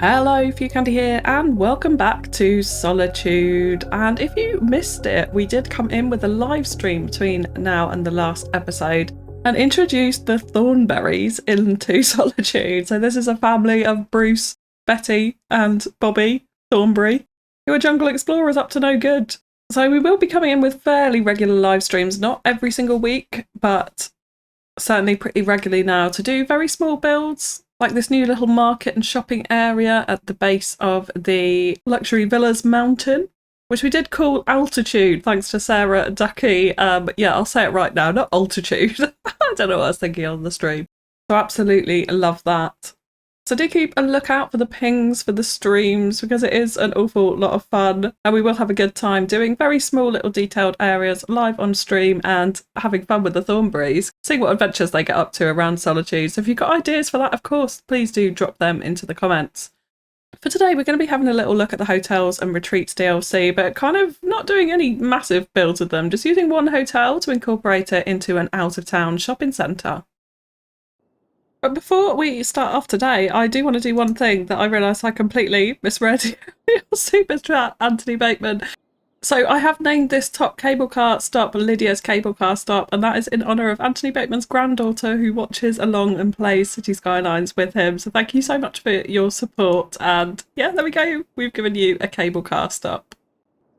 Hello, FewCandy here, and welcome back to Solitude. And if you missed it, we did come in with a live stream between now and the last episode and introduced the Thornberries into Solitude. So this is a family of Bruce, Betty, and Bobby Thornberry, who are jungle explorers up to no good. So we will be coming in with fairly regular live streams, not every single week, but certainly pretty regularly now, to do very small builds, like this new little market and shopping area at the base of the Luxury Villas mountain, which we did call Altitude, thanks to Sarah Ducky. Yeah, I'll say it right now, not Altitude. I don't know what I was thinking on the stream. So absolutely love that. So do keep a lookout for the pings for the streams, because it is an awful lot of fun, and we will have a good time doing very small little detailed areas live on stream and having fun with the Thornberries, seeing what adventures they get up to around Solitude. So if you've got ideas for that, of course, please do drop them into the comments. For today, we're going to be having a little look at the hotels and retreats DLC, but kind of not doing any massive builds with them, just using one hotel to incorporate it into an out-of-town shopping centre. But before we start off today, I do want to do one thing that I realised I completely misread your super chat, Anthony Bateman. So I have named this top cable car stop Lydia's cable car stop, and that is in honour of Anthony Bateman's granddaughter, who watches along and plays Cities Skylines with him. So thank you so much for your support. And yeah, there we go. We've given you a cable car stop.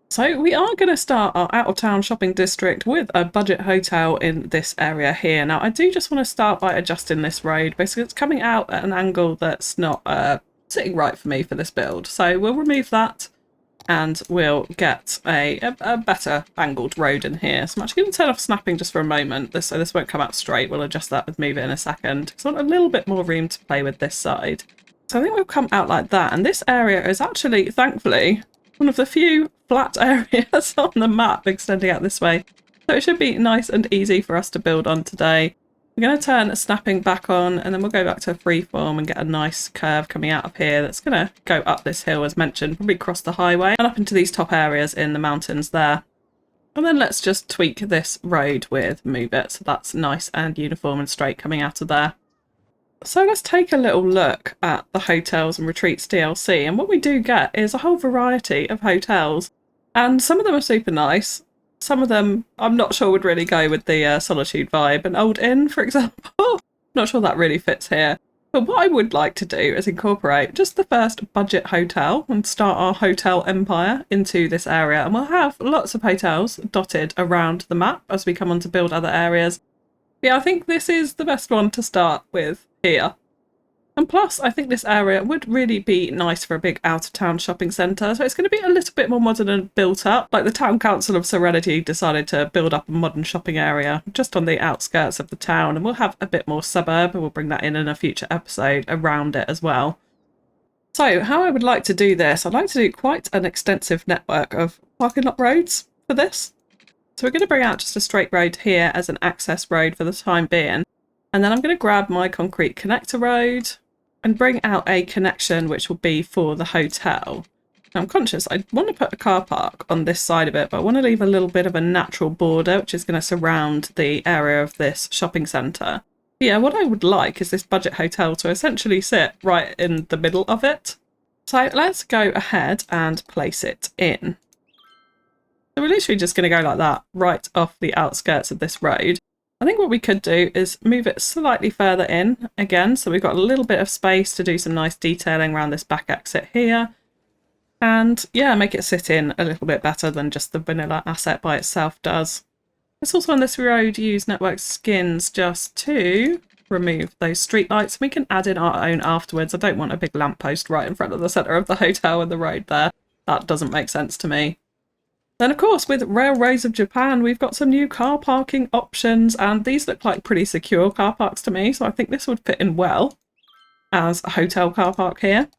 So we are going to start our out-of-town shopping district with a budget hotel in this area here. Now, I do just want to start by adjusting this road. Basically, it's coming out at an angle that's not sitting right for me for this build. So we'll remove that and we'll get a better angled road in here. So I'm actually going to turn off snapping just for a moment, so this won't come out straight. We'll adjust that with Move It in a second, because I want a little bit more room to play with this side. So I think we'll come out like that. And this area is actually, thankfully, one of the few flat areas on the map extending out this way. So it should be nice and easy for us to build on today. We're going to turn snapping back on, and then we'll go back to freeform and get a nice curve coming out of here that's going to go up this hill as mentioned, probably cross the highway and up into these top areas in the mountains there. And then let's just tweak this road with Move It, so that's nice and uniform and straight coming out of there. So let's take a little look at the hotels and retreats DLC, and what we do get is a whole variety of hotels, and some of them are super nice. Some of them I'm not sure would really go with the Solitude vibe. An old inn, for example, not sure that really fits here. But what I would like to do is incorporate just the first budget hotel and start our hotel empire into this area, and we'll have lots of hotels dotted around the map as we come on to build other areas. Yeah, I think this is the best one to start with here. And plus, I think this area would really be nice for a big out-of-town shopping centre. So it's going to be a little bit more modern and built up. Like the Town Council of Serenity decided to build up a modern shopping area just on the outskirts of the town. And we'll have a bit more suburb, and we'll bring that in a future episode around it as well. So how I would like to do this, I'd like to do quite an extensive network of parking lot roads for this. So we're going to bring out just a straight road here as an access road for the time being. And then I'm going to grab my concrete connector road and bring out a connection which will be for the hotel. Now I'm conscious I want to put a car park on this side of it, but I want to leave a little bit of a natural border which is going to surround the area of this shopping centre. Yeah, what I would like is this budget hotel to essentially sit right in the middle of it. So let's go ahead and place it in. So we're literally just going to go like that, right off the outskirts of this road. I think what we could do is move it slightly further in again, so we've got a little bit of space to do some nice detailing around this back exit here. And yeah, make it sit in a little bit better than just the vanilla asset by itself does. Let's also on this road use network skins just to remove those street lights. We can add in our own afterwards. I don't want a big lamppost right in front of the centre of the hotel and the road there. That doesn't make sense to me. Then, of course, with Railways of Japan, we've got some new car parking options, and these look like pretty secure car parks to me, so I think this would fit in well as a hotel car park here.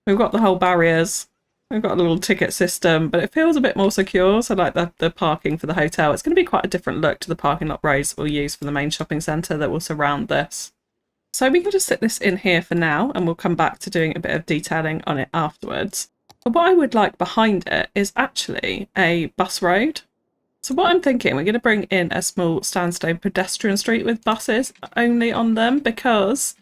We've got the whole barriers, we've got a little ticket system, but it feels a bit more secure, so like the parking for the hotel. It's going to be quite a different look to the parking lot roads that we'll use for the main shopping centre that will surround this. So we can just sit this in here for now, and we'll come back to doing a bit of detailing on it afterwards. But what I would like behind it is actually a bus road. So what I'm thinking, we're going to bring in a small sandstone pedestrian street with buses only on them, because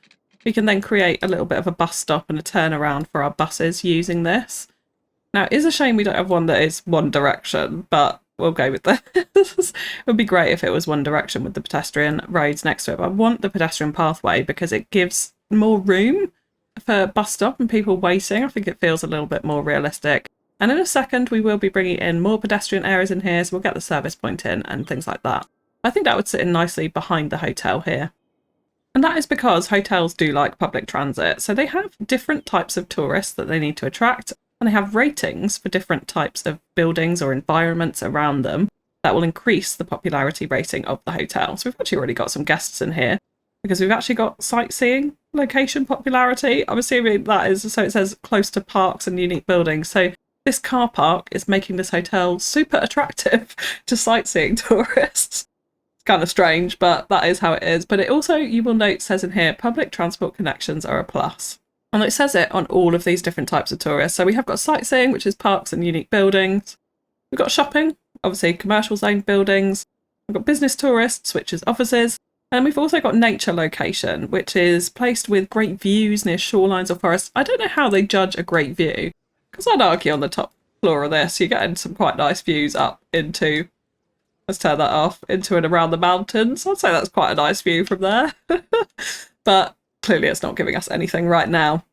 We can then create a little bit of a bus stop and a turnaround for our buses using this. Now, it is a shame we don't have one that is one direction, but we'll go with this. It would be great if it was one direction with the pedestrian roads next to it. But I want the pedestrian pathway because it gives more room for bus stop and people waiting. I think it feels a little bit more realistic. And in a second, we will be bringing in more pedestrian areas in here, so we'll get the service point in and things like that. I think that would sit in nicely behind the hotel here. And that is because hotels do like public transit. So they have different types of tourists that they need to attract, and they have ratings for different types of buildings or environments around them that will increase the popularity rating of the hotel. So we've actually already got some guests in here because we've actually got sightseeing location popularity. I'm assuming that is, so it says close to parks and unique buildings. So this car park is making this hotel super attractive to sightseeing tourists. It's kind of strange, but that is how it is. But it also, you will note, says in here, public transport connections are a plus. And it says it on all of these different types of tourists. So we have got sightseeing, which is parks and unique buildings. We've got shopping, obviously commercial zone buildings. We've got business tourists, which is offices. And we've also got nature location, which is placed with great views near shorelines or forests. I don't know how they judge a great view, because I'd argue on the top floor of this, you're getting some quite nice views up into, let's turn that off, into and around the mountains. I'd say that's quite a nice view from there. But clearly it's not giving us anything right now.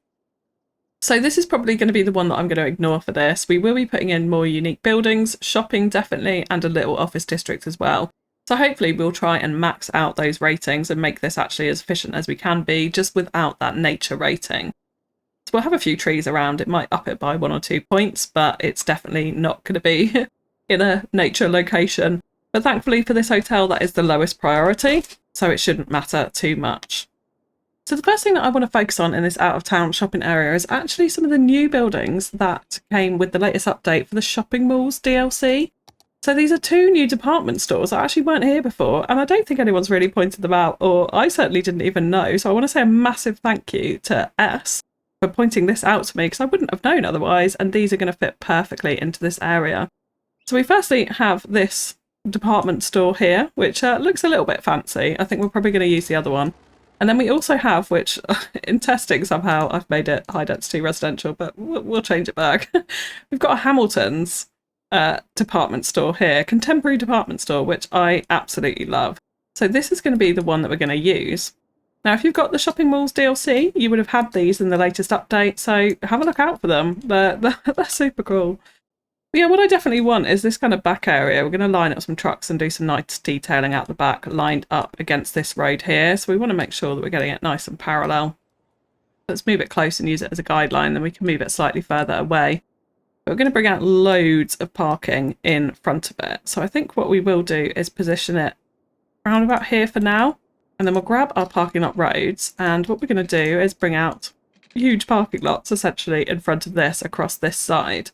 So this is probably going to be the one that I'm going to ignore for this. We will be putting in more unique buildings, shopping definitely, and a little office district as well. So hopefully we'll try and max out those ratings and make this actually as efficient as we can be, just without that nature rating. So we'll have a few trees around. It might up it by 1 or 2 points, but it's definitely not going to be in a nature location. But thankfully for this hotel, that is the lowest priority, so it shouldn't matter too much. So the first thing that I want to focus on in this out-of-town shopping area is actually some of the new buildings that came with the latest update for the Shopping Malls DLC. So these are 2 new department stores that actually weren't here before, and I don't think anyone's really pointed them out, or I certainly didn't even know. So I want to say a massive thank you to S for pointing this out to me, because I wouldn't have known otherwise, and these are going to fit perfectly into this area. So we firstly have this department store here, which looks a little bit fancy. I think we're probably going to use the other one. And then we also have, which in testing somehow I've made it high density residential, but we'll change it back. We've got a Hamilton's department store here, contemporary department store, which I absolutely love. So this is going to be the one that we're going to use. Now, if you've got the Shopping Malls DLC, you would have had these in the latest update, so have a look out for them. They're super cool. But yeah, what I definitely want is this kind of back area. We're going to line up some trucks and do some nice detailing out the back, lined up against this road here. So we want to make sure that we're getting it nice and parallel. Let's move it close and use it as a guideline, then we can move it slightly further away. But we're going to bring out loads of parking in front of it. So I think what we will do is position it around about here for now. And then we'll grab our parking lot roads, and what we're going to do is bring out huge parking lots essentially in front of this across this side.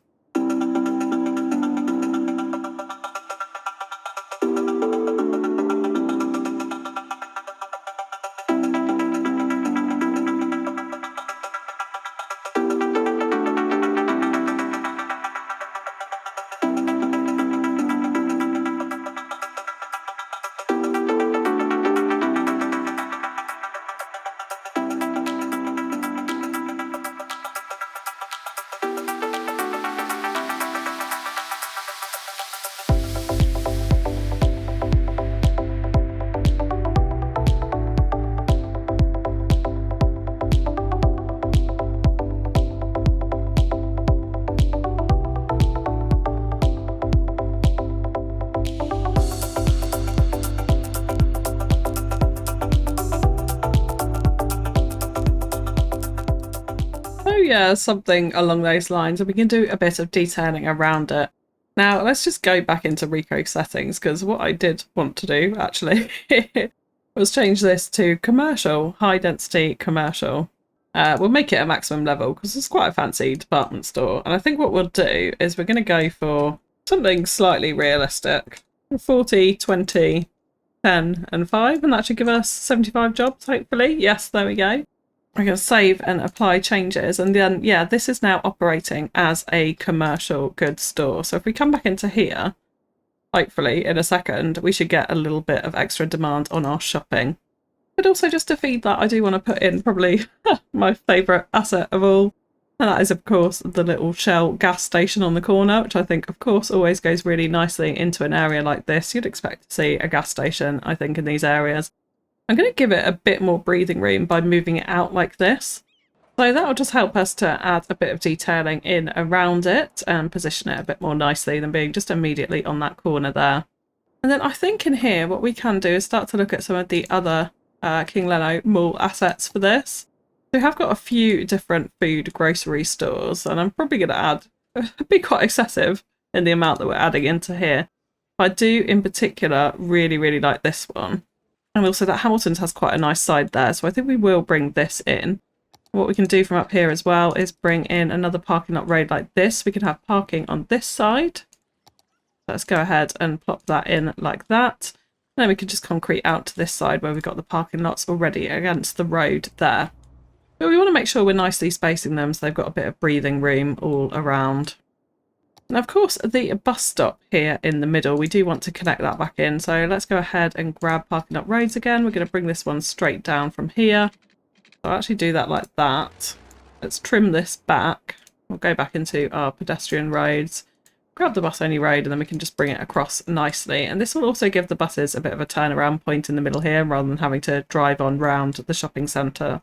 Yeah, something along those lines, and we can do a bit of detailing around it. Now let's just go back into Rico settings, because what I did want to do actually was change this to commercial, high density commercial. We'll make it a maximum level because it's quite a fancy department store, and I think what we'll do is we're going to go for something slightly realistic. 40, 20, 10 and 5, and that should give us 75 jobs hopefully. Yes, there we go. I'm going to save and apply changes, and then yeah, this is now operating as a commercial goods store. So if we come back into here, hopefully in a second we should get a little bit of extra demand on our shopping. But also just to feed that, I do want to put in probably my favourite asset of all. And that is, of course, the little Shell gas station on the corner, which I think, of course, always goes really nicely into an area like this. You'd expect to see a gas station, I think, in these areas. I'm going to give it a bit more breathing room by moving it out like this. So that'll just help us to add a bit of detailing in around it and position it a bit more nicely than being just immediately on that corner there. And then I think in here, what we can do is start to look at some of the other King Leno Mall assets for this. We have got a few different food grocery stores, and I'm probably going to add, be quite excessive in the amount that we're adding into here. But I do in particular really like this one. And also that Hamilton's has quite a nice side there, so I think we will bring this in. What we can do from up here as well is bring in another parking lot road like this. We can have parking on this side. Let's go ahead and plop that in like that. And then we can just concrete out to this side where we've got the parking lots already against the road there. But we want to make sure we're nicely spacing them so they've got a bit of breathing room all around. And of course, the bus stop here in the middle, we do want to connect that back in. So let's go ahead and grab parking lot roads again. We're going to bring this one straight down from here. I'll actually do that like that. Let's trim this back. We'll go back into our pedestrian roads, grab the bus only road, and then we can just bring it across nicely. And this will also give the buses a bit of a turnaround point in the middle here rather than having to drive on round the shopping centre.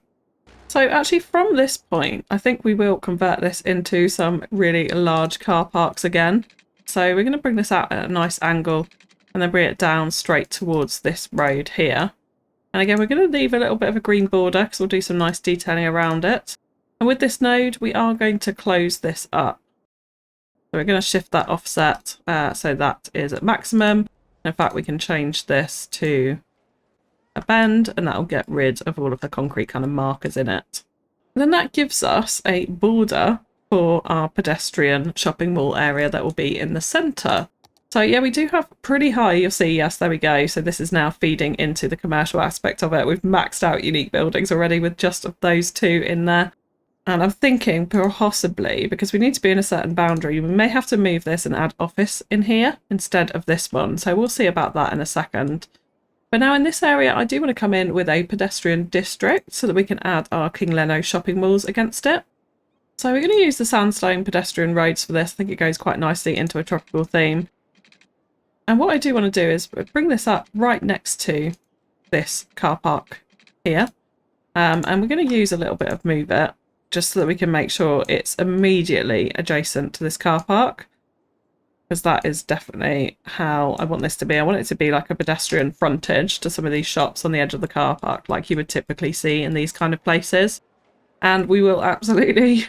So actually from this point, I think we will convert this into some really large car parks again. So we're going to bring this out at a nice angle and then bring it down straight towards this road here. And again, we're going to leave a little bit of a green border because we'll do some nice detailing around it. And with this node, we are going to close this up. So we're going to shift that offset so that is at maximum. In fact, we can change this to a bend and that'll get rid of all of the concrete kind of markers in it. And then that gives us a border for our pedestrian shopping mall area that will be in the centre. So yeah, we do have pretty high, you'll see, yes, there we go. So this is now feeding into the commercial aspect of it. We've maxed out unique buildings already with just those two in there. And I'm thinking possibly, because we need to be in a certain boundary, we may have to move this and add office in here instead of this one. So we'll see about that in a second. But now in this area, I do want to come in with a pedestrian district so that we can add our King Leno shopping malls against it. So we're going to use the sandstone pedestrian roads for this. I think it goes quite nicely into a tropical theme. And what I do want to do is bring this up right next to this car park here. And we're going to use a little bit of move it just so that we can make sure it's immediately adjacent to this car park. Because that is definitely how I want this to be. I want it to be like a pedestrian frontage to some of these shops on the edge of the car park, like you would typically see in these kind of places. And we will absolutely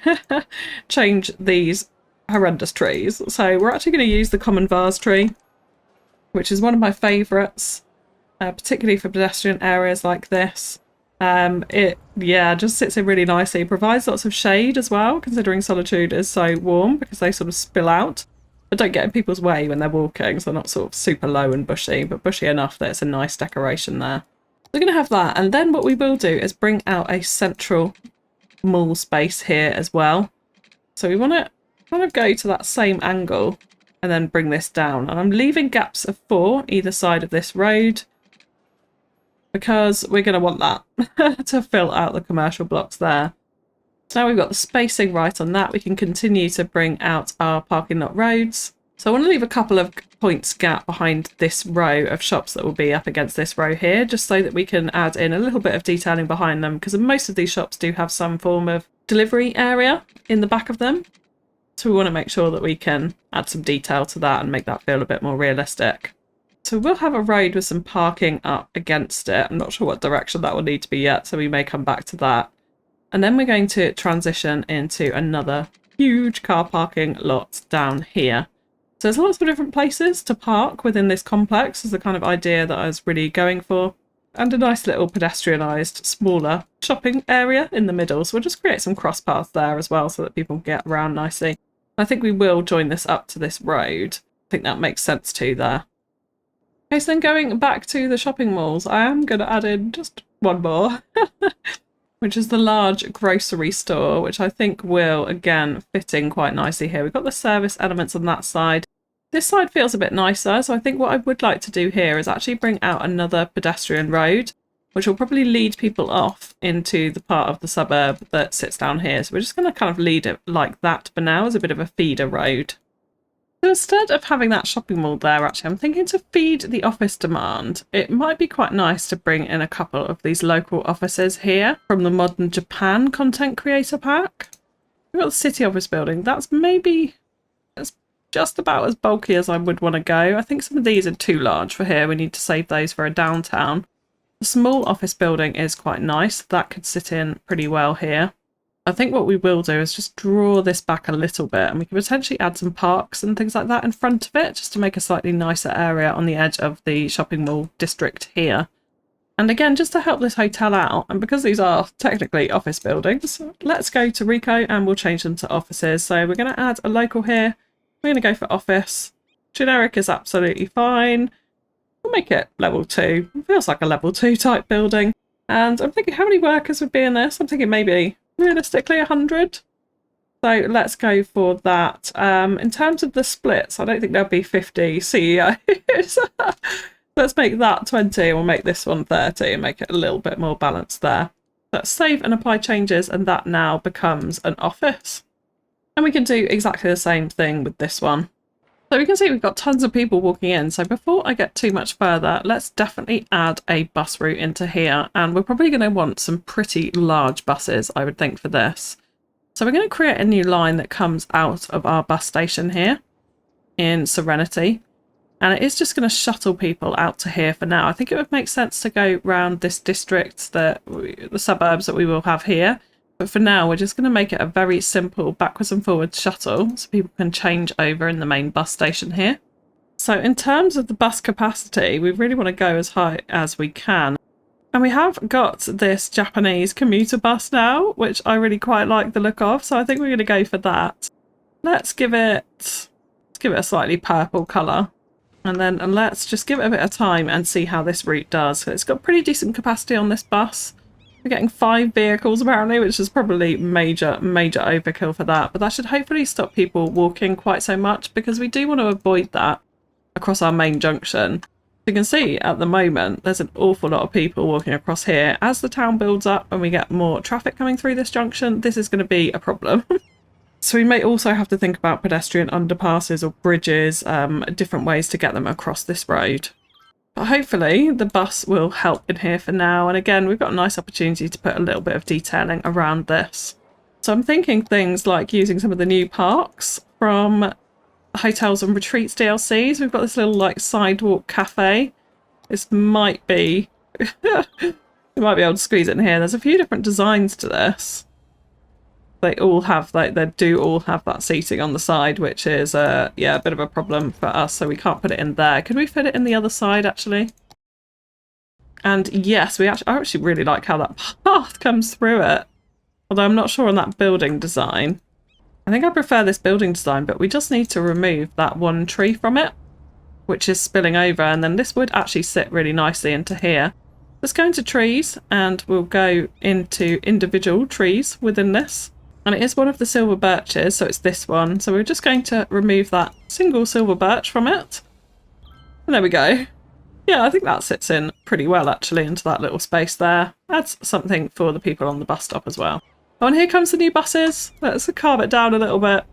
change these horrendous trees. So we're actually going to use the common vase tree, which is one of my favourites, particularly for pedestrian areas like this. It just sits in really nicely. It provides lots of shade as well, considering Solitude is so warm because they sort of spill out. But don't get in people's way when they're walking, so they're not sort of super low and bushy, but bushy enough that it's a nice decoration there. We're going to have that, and then what we will do is bring out a central mall space here as well. So we want to kind of go to that same angle and then bring this down. And I'm leaving gaps of 4 either side of this road because we're going to want that to fill out the commercial blocks there. So now we've got the spacing right on that, we can continue to bring out our parking lot roads. So I want to leave a couple of points gap behind this row of shops that will be up against this row here, just so that we can add in a little bit of detailing behind them, because most of these shops do have some form of delivery area in the back of them. So we want to make sure that we can add some detail to that and make that feel a bit more realistic. So we'll have a road with some parking up against it. I'm not sure what direction that will need to be yet, so we may come back to that. And then we're going to transition into another huge car parking lot down here. So there's lots of different places to park within this complex is the kind of idea that I was really going for. And a nice little pedestrianised, smaller shopping area in the middle. So we'll just create some cross paths there as well so that people get around nicely. I think we will join this up to this road. I think that makes sense too there. Okay, so then going back to the shopping malls, I am going to add in just one more. Which is the large grocery store, which I think will, again, fit in quite nicely here. We've got the service elements on that side. This side feels a bit nicer, so I think what I would like to do here is actually bring out another pedestrian road which will probably lead people off into the part of the suburb that sits down here. So we're just going to kind of lead it like that for now as a bit of a feeder road. So instead of having that shopping mall there, actually, I'm thinking to feed the office demand. It might be quite nice to bring in a couple of these local offices here from the Modern Japan Content Creator Pack. We've got the City Office building. That's just about as bulky as I would want to go. I think some of these are too large for here. We need to save those for a downtown. The small office building is quite nice. That could sit in pretty well here. I think what we will do is just draw this back a little bit, and we can potentially add some parks and things like that in front of it, just to make a slightly nicer area on the edge of the shopping mall district here. And again, just to help this hotel out, and because these are technically office buildings, let's go to Rico and we'll change them to offices. So we're going to add a local here. We're going to go for office. Generic is absolutely fine. We'll make it level 2. It feels like a level 2 type building. And I'm thinking how many workers would be in this? I'm thinking maybe realistically 100. So let's go for that. In terms of the splits, I don't think there'll be 50 CEOs. Let's make that 20 and we'll make this one 30 and make it a little bit more balanced there. Let's save and apply changes, and that now becomes an office. And we can do exactly the same thing with this one. So we can see we've got tons of people walking in. So before I get too much further, let's definitely add a bus route into here. And we're probably going to want some pretty large buses, I would think, for this. So we're going to create a new line that comes out of our bus station here in Serenity. And it is just going to shuttle people out to here for now. I think it would make sense to go around this district, the suburbs that we will have here. But for now, we're just going to make it a very simple backwards and forwards shuttle so people can change over in the main bus station here. So in terms of the bus capacity, we really want to go as high as we can. And we have got this Japanese commuter bus now, which I really quite like the look of. So I think we're going to go for that. Let's give it a slightly purple colour. And then let's just give it a bit of time and see how this route does. It's got pretty decent capacity on this bus. We're getting 5 vehicles apparently, which is probably major overkill for that. But that should hopefully stop people walking quite so much, because we do want to avoid that across our main junction. You can see at the moment there's an awful lot of people walking across here. As the town builds up and we get more traffic coming through this junction, this is going to be a problem. So we may also have to think about pedestrian underpasses or bridges, different ways to get them across this road. But hopefully the bus will help in here for now. And again, we've got a nice opportunity to put a little bit of detailing around this. So I'm thinking things like using some of the new parks from Hotels and Retreats DLCs. We've got this little like sidewalk cafe. This might be, we might be able to squeeze it in here. There's a few different designs to this. They all have, like, they do all have that seating on the side, which is, yeah, a bit of a problem for us, so we can't put it in there. Could we fit it in the other side, actually? And yes, I actually really like how that path comes through it. Although I'm not sure on that building design. I think I prefer this building design, but we just need to remove that one tree from it, which is spilling over, and then this would actually sit really nicely into here. Let's go into trees, and we'll go into individual trees within this. And it is one of the silver birches, so it's this one. So we're just going to remove that single silver birch from it. And there we go. Yeah, I think that sits in pretty well, actually, into that little space there. Adds something for the people on the bus stop as well. Oh, and here comes the new buses. Let's carve it down a little bit.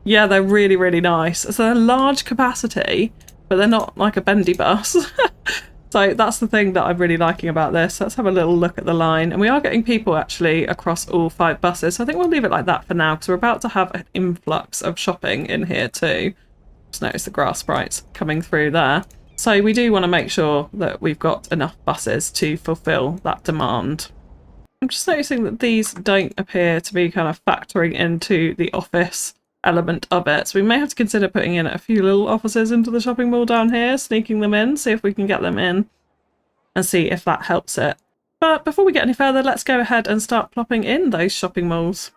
Yeah, they're really, really nice. So they're large capacity, but they're not like a bendy bus. So that's the thing that I'm really liking about this. Let's have a little look at the line. And we are getting people actually across all 5 buses. So I think we'll leave it like that for now, because we're about to have an influx of shopping in here too. Just notice the grass sprites coming through there. So we do want to make sure that we've got enough buses to fulfill that demand. I'm just noticing that these don't appear to be kind of factoring into the office element of it, so we may have to consider putting in a few little offices into the shopping mall down here, sneaking them in, see if we can get them in and see if that helps it. But before we get any further, let's go ahead and start plopping in those shopping malls.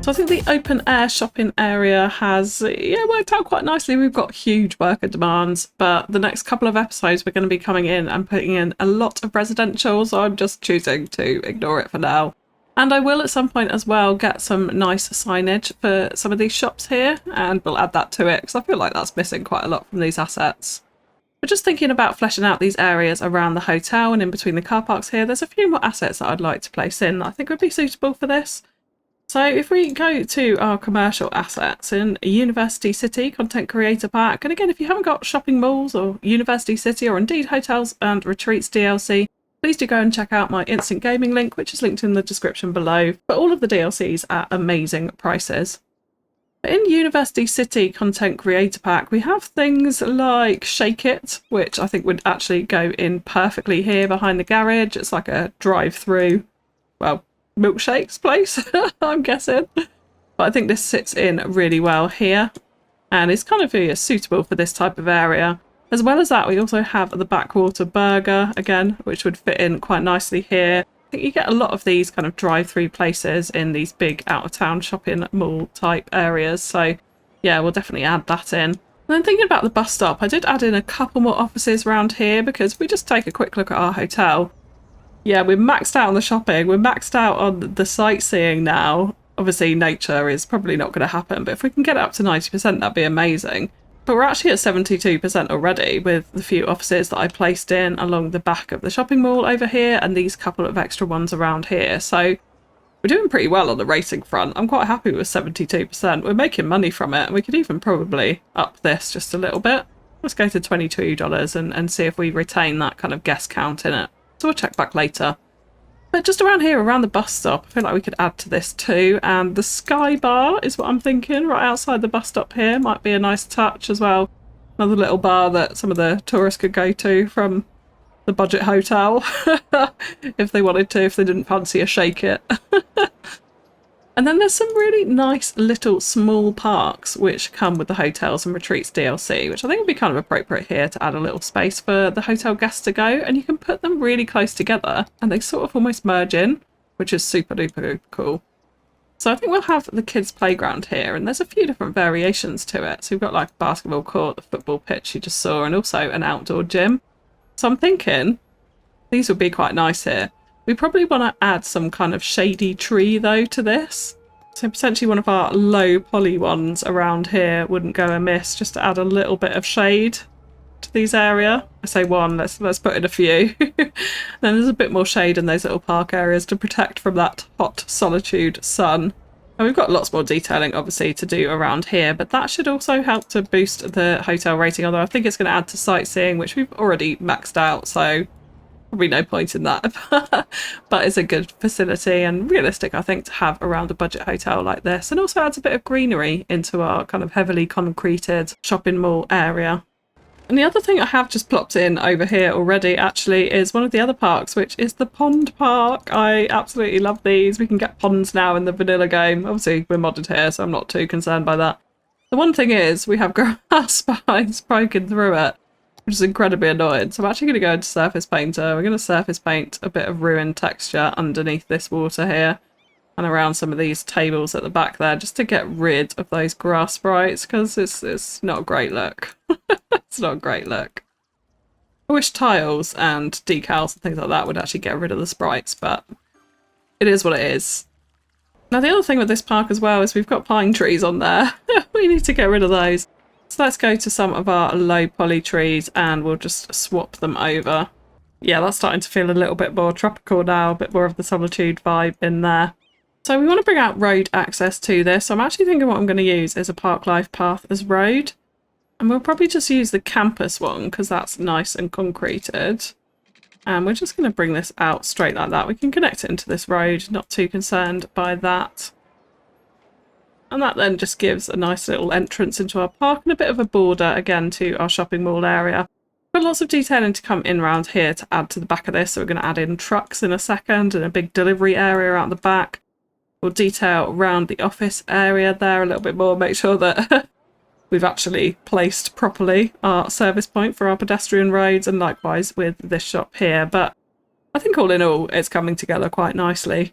So I think the open air shopping area has worked out quite nicely. We've got huge worker demands, but the next couple of episodes we're going to be coming in and putting in a lot of residential, so I'm just choosing to ignore it for now. And I will at some point as well get some nice signage for some of these shops here, and we'll add that to it because I feel like that's missing quite a lot from these assets. But just thinking about fleshing out these areas around the hotel and in between the car parks here, there's a few more assets that I'd like to place in that I think would be suitable for this. So if we go to our commercial assets in University City Content Creator Pack, and again, if you haven't got Shopping Malls or University City or indeed Hotels and Retreats DLC, please do go and check out my instant gaming link, which is linked in the description below, for all of the DLCs at amazing prices. In University City Content Creator Pack, we have things like Shake It, which I think would actually go in perfectly here behind the garage. It's like a drive-through, well, milkshakes place, I'm guessing. But I think this sits in really well here and it's kind of suitable for this type of area. As well as that, we also have the Backwater Burger, again, which would fit in quite nicely here. I think you get a lot of these kind of drive-through places in these big out-of-town shopping mall type areas. So yeah, we'll definitely add that in. And then thinking about the bus stop, I did add in a couple more offices around here because if we just take a quick look at our hotel, yeah, we're maxed out on the shopping, we're maxed out on the sightseeing now. Obviously, nature is probably not going to happen, but if we can get it up to 90%, that'd be amazing. But we're actually at 72% already with the few offices that I placed in along the back of the shopping mall over here and these couple of extra ones around here. So we're doing pretty well on the rating front. I'm quite happy with 72%. We're making money from it, and we could even probably up this just a little bit. Let's go to $22 and see if we retain that kind of guest count in it. So we'll check back later. But just around here, around the bus stop, I feel like we could add to this too. And the Sky Bar is what I'm thinking, right outside the bus stop here. Might be a nice touch as well. Another little bar that some of the tourists could go to from the budget hotel if they wanted to, if they didn't fancy a Shake It. And then there's some really nice little small parks which come with the Hotels and Retreats DLC, which I think would be kind of appropriate here to add a little space for the hotel guests to go. And you can put them really close together and they sort of almost merge in, which is super duper cool. So I think we'll have the kids' playground here, and there's a few different variations to it. So we've got like a basketball court, the football pitch you just saw, and also an outdoor gym. So I'm thinking these would be quite nice here. We probably want to add some kind of shady tree though to this. So potentially one of our low poly ones around here wouldn't go amiss, just to add a little bit of shade to these area. I say one, let's put in a few. Then there's a bit more shade in those little park areas to protect from that hot Solitude sun. And we've got lots more detailing obviously to do around here, but that should also help to boost the hotel rating, although I think it's going to add to sightseeing, which we've already maxed out, so probably no point in that. But it's a good facility and realistic, I think, to have around a budget hotel like this, and also adds a bit of greenery into our kind of heavily concreted shopping mall area. And the other thing I have just plopped in over here already actually is one of the other parks, which is the pond park. I absolutely love these. We can get ponds now in the vanilla game. Obviously we're modded here, so I'm not too concerned by that. The one thing is we have grass spines broken through it, which is incredibly annoying. So I'm actually going to go into Surface Painter. We're going to surface paint a bit of ruined texture underneath this water here and around some of these tables at the back there, just to get rid of those grass sprites, because it's not a great look. It's not a great look. I wish tiles and decals and things like that would actually get rid of the sprites, but it is what it is. Now the other thing with this park as well is we've got pine trees on there. We need to get rid of those. So let's go to some of our low poly trees and we'll just swap them over. Yeah, that's starting to feel a little bit more tropical now, a bit more of the Solitude vibe in there. So we want to bring out road access to this. So I'm actually thinking what I'm going to use is a park life path as road. And we'll probably just use the campus one because that's nice and concreted. And we're just going to bring this out straight like that. We can connect it into this road, not too concerned by that. And that then just gives a nice little entrance into our park and a bit of a border again to our shopping mall area. Got lots of detailing to come in around here to add to the back of this. So we're going to add in trucks in a second and a big delivery area out the back. We'll detail around the office area there a little bit more, make sure that we've actually placed properly our service point for our pedestrian roads, and likewise with this shop here. But I think all in all, it's coming together quite nicely.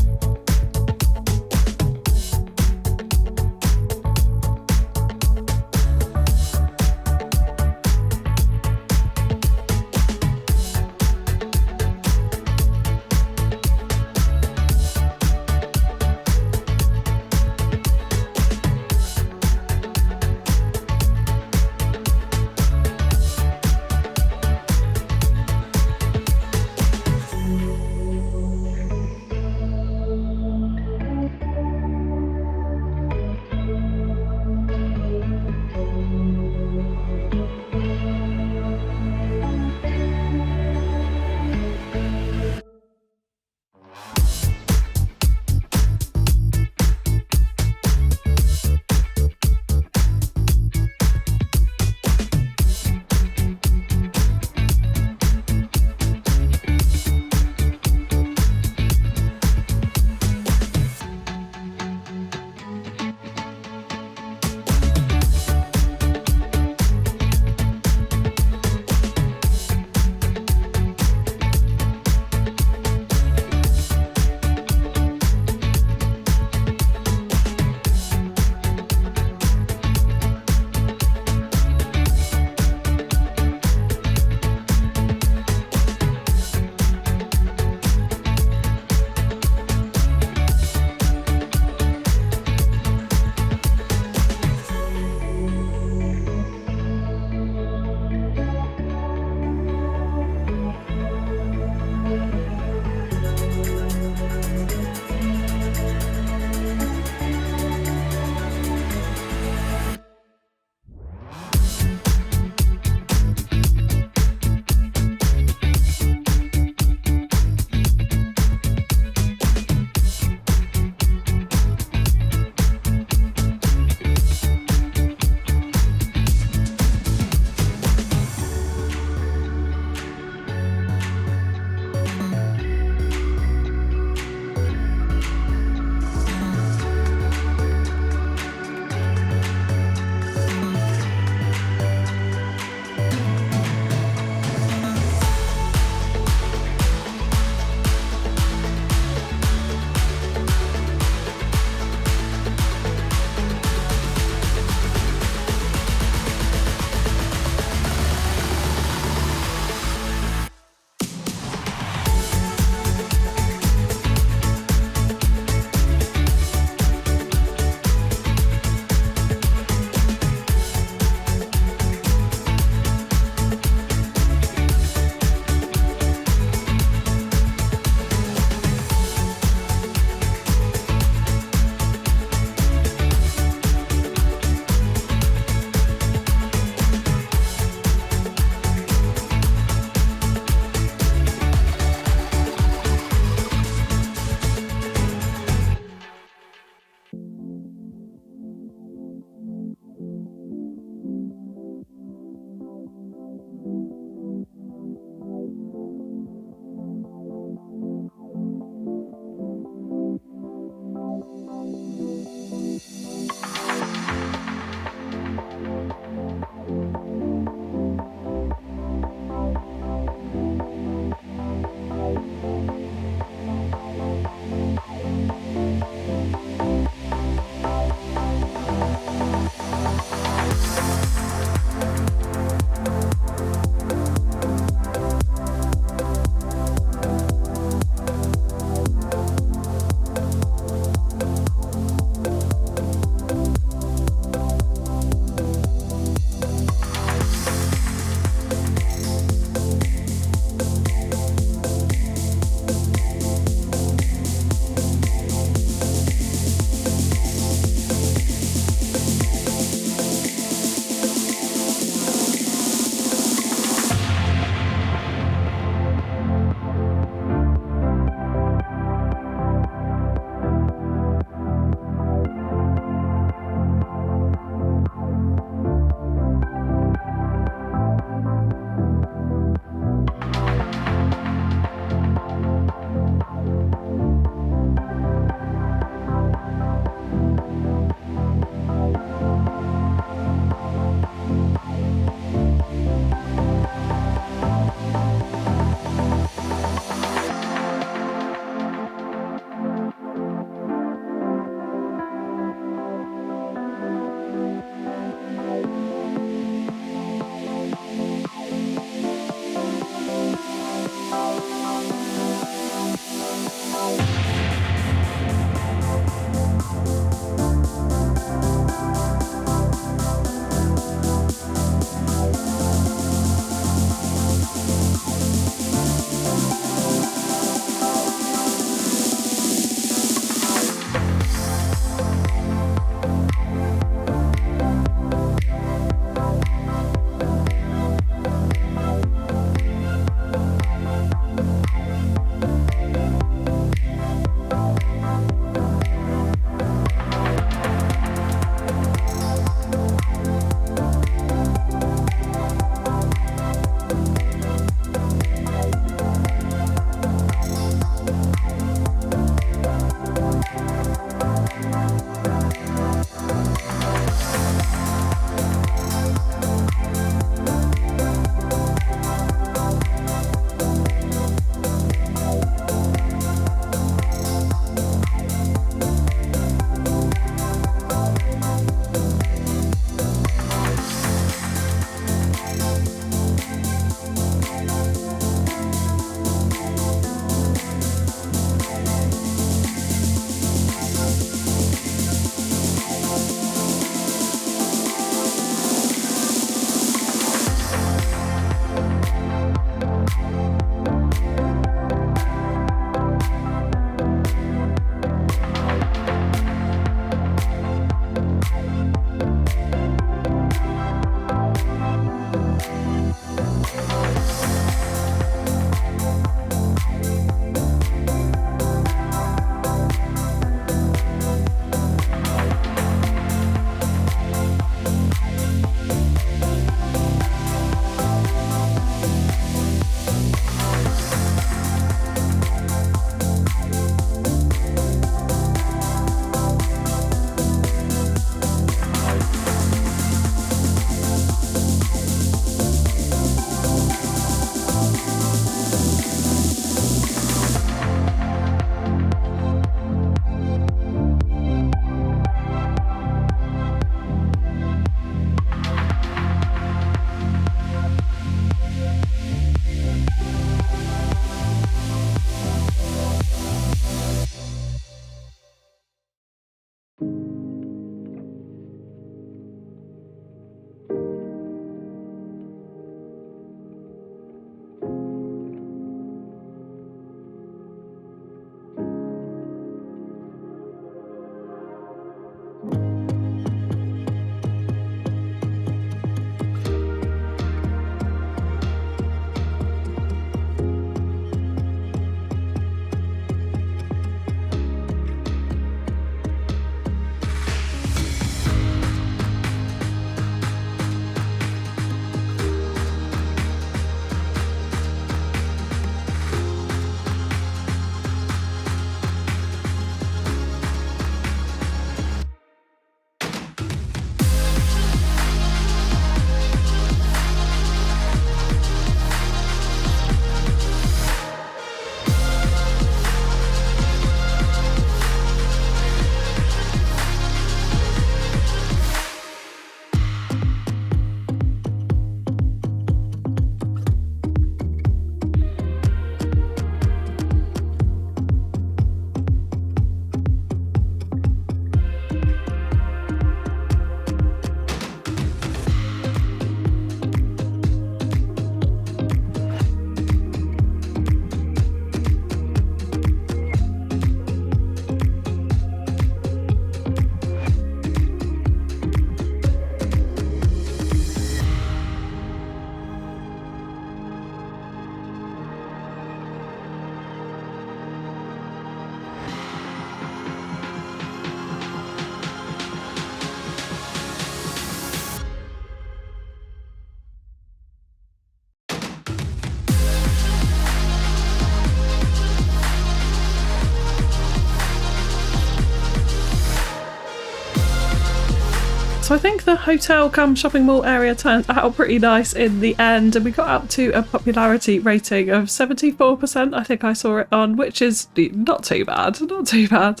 So I think the hotel come shopping mall area turned out pretty nice in the end, and we got up to a popularity rating of 74%, I think I saw it on, which is not too bad, not too bad.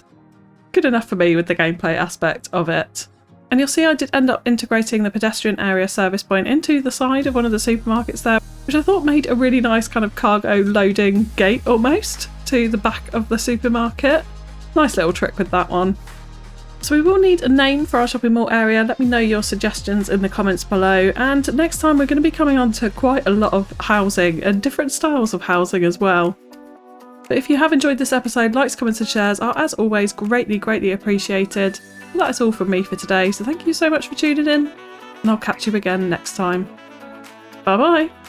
Good enough for me with the gameplay aspect of it. And you'll see I did end up integrating the pedestrian area service point into the side of one of the supermarkets there, which I thought made a really nice kind of cargo loading gate almost to the back of the supermarket. Nice little trick with that one. So we will need a name for our shopping mall area. Let me know your suggestions in the comments below. And next time we're going to be coming on to quite a lot of housing and different styles of housing as well. But if you have enjoyed this episode, likes, comments and shares are as always greatly appreciated. And that is all from me for today. So thank you so much for tuning in, and I'll catch you again next time. Bye bye.